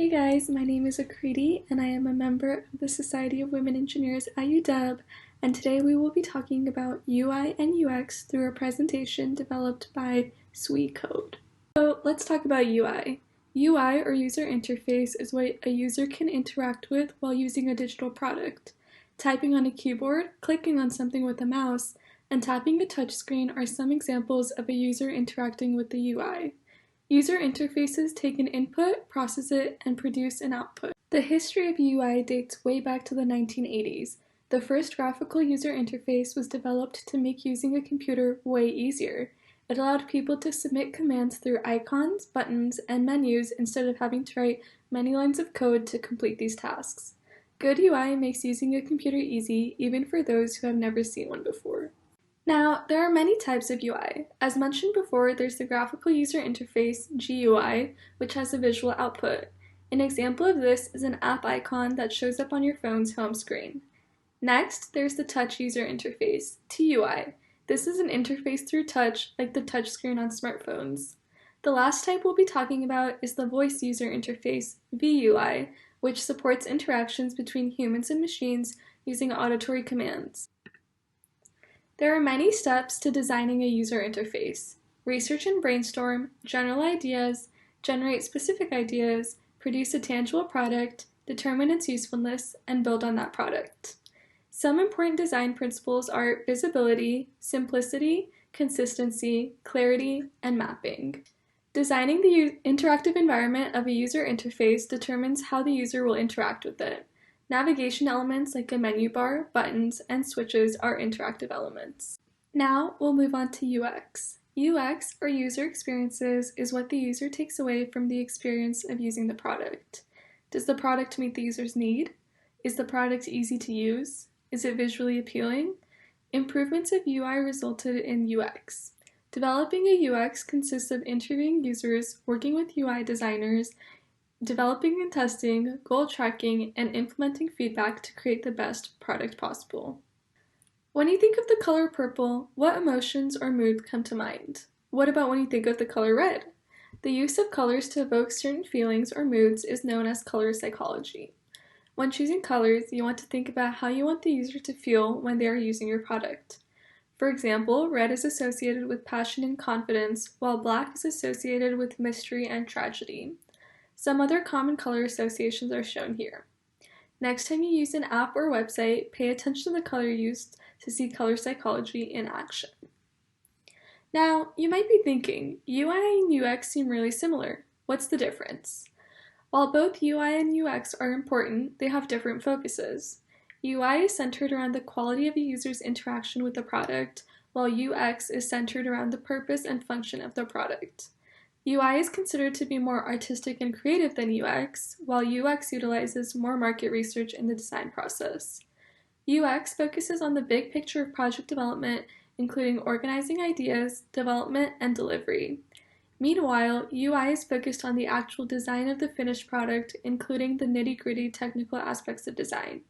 Hey guys, my name is Akriti and I am a member of the Society of Women Engineers at UW, and today we will be talking about UI and UX through a presentation developed by SWE Code. So let's talk about UI. UI, or user interface, is what a user can interact with while using a digital product. Typing on a keyboard, clicking on something with a mouse, and tapping a touchscreen are some examples of a user interacting with the UI. User interfaces take an input, process it, and produce an output. The history of UI dates way back to the 1980s. The first graphical user interface was developed to make using a computer way easier. It allowed people to submit commands through icons, buttons, and menus instead of having to write many lines of code to complete these tasks. Good UI makes using a computer easy, even for those who have never seen one before. Now, there are many types of UI. As mentioned before, there's the graphical user interface, GUI, which has a visual output. An example of this is an app icon that shows up on your phone's home screen. Next, there's the touch user interface, TUI. This is an interface through touch, like the touchscreen on smartphones. The last type we'll be talking about is the voice user interface, VUI, which supports interactions between humans and machines using auditory commands. There are many steps to designing a user interface. Research and brainstorm, general ideas, generate specific ideas, produce a tangible product, determine its usefulness, and build on that product. Some important design principles are visibility, simplicity, consistency, clarity, and mapping. Designing the interactive environment of a user interface determines how the user will interact with it. Navigation elements like a menu bar, buttons, and switches are interactive elements. Now we'll move on to UX. UX, or user experiences, is what the user takes away from the experience of using the product. Does the product meet the user's need? Is the product easy to use? Is it visually appealing? Improvements of UI resulted in UX. Developing a UX consists of interviewing users, working with UI designers, developing and testing, goal tracking, and implementing feedback to create the best product possible. When you think of the color purple, what emotions or mood come to mind? What about when you think of the color red? The use of colors to evoke certain feelings or moods is known as color psychology. When choosing colors, you want to think about how you want the user to feel when they are using your product. For example, red is associated with passion and confidence, while black is associated with mystery and tragedy. Some other common color associations are shown here. Next time you use an app or website, pay attention to the color used to see color psychology in action. Now, you might be thinking, UI and UX seem really similar. What's the difference? While both UI and UX are important, they have different focuses. UI is centered around the quality of a user's interaction with the product, while UX is centered around the purpose and function of the product. UI is considered to be more artistic and creative than UX, while UX utilizes more market research in the design process. UX focuses on the big picture of project development, including organizing ideas, development, and delivery. Meanwhile, UI is focused on the actual design of the finished product, including the nitty-gritty technical aspects of design.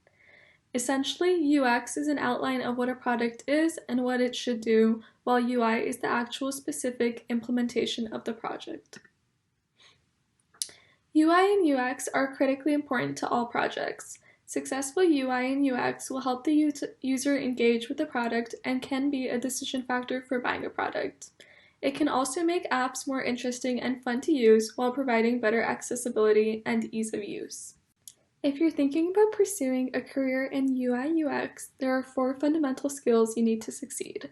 Essentially, UX is an outline of what a product is and what it should do, while UI is the actual specific implementation of the project. UI and UX are critically important to all projects. Successful UI and UX will help the user engage with the product and can be a decision factor for buying a product. It can also make apps more interesting and fun to use while providing better accessibility and ease of use. If you're thinking about pursuing a career in UI/UX, there are 4 fundamental skills you need to succeed.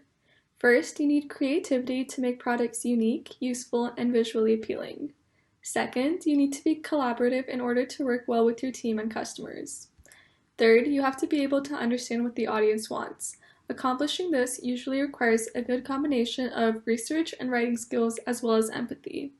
First, you need creativity to make products unique, useful, and visually appealing. Second, you need to be collaborative in order to work well with your team and customers. Third, you have to be able to understand what the audience wants. Accomplishing this usually requires a good combination of research and writing skills as well as empathy.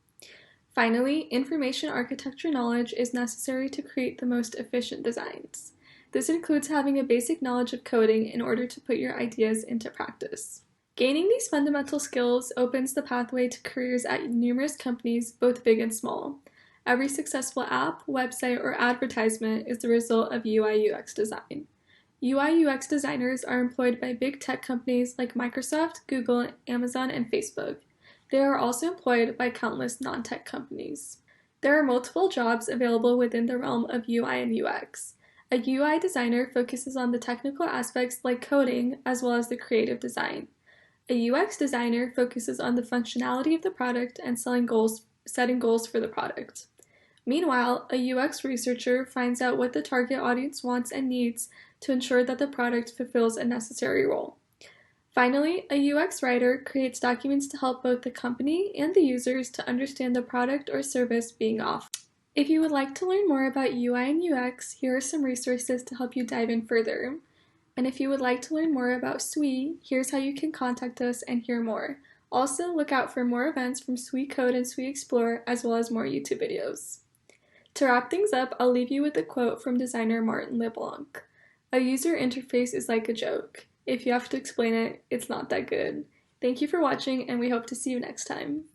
Finally, information architecture knowledge is necessary to create the most efficient designs. This includes having a basic knowledge of coding in order to put your ideas into practice. Gaining these fundamental skills opens the pathway to careers at numerous companies, both big and small. Every successful app, website, or advertisement is the result of UI/UX design. UI/UX designers are employed by big tech companies like Microsoft, Google, Amazon, and Facebook. They are also employed by countless non-tech companies. There are multiple jobs available within the realm of UI and UX. A UI designer focuses on the technical aspects like coding as well as the creative design. A UX designer focuses on the functionality of the product and setting goals for the product. Meanwhile, a UX researcher finds out what the target audience wants and needs to ensure that the product fulfills a necessary role. Finally, a UX writer creates documents to help both the company and the users to understand the product or service being offered. If you would like to learn more about UI and UX, here are some resources to help you dive in further. And if you would like to learn more about SWE, here's how you can contact us and hear more. Also, look out for more events from SWE Code and SWE Explore, as well as more YouTube videos. To wrap things up, I'll leave you with a quote from designer Martin LeBlanc. "A user interface is like a joke. If you have to explain it, it's not that good." Thank you for watching, and we hope to see you next time.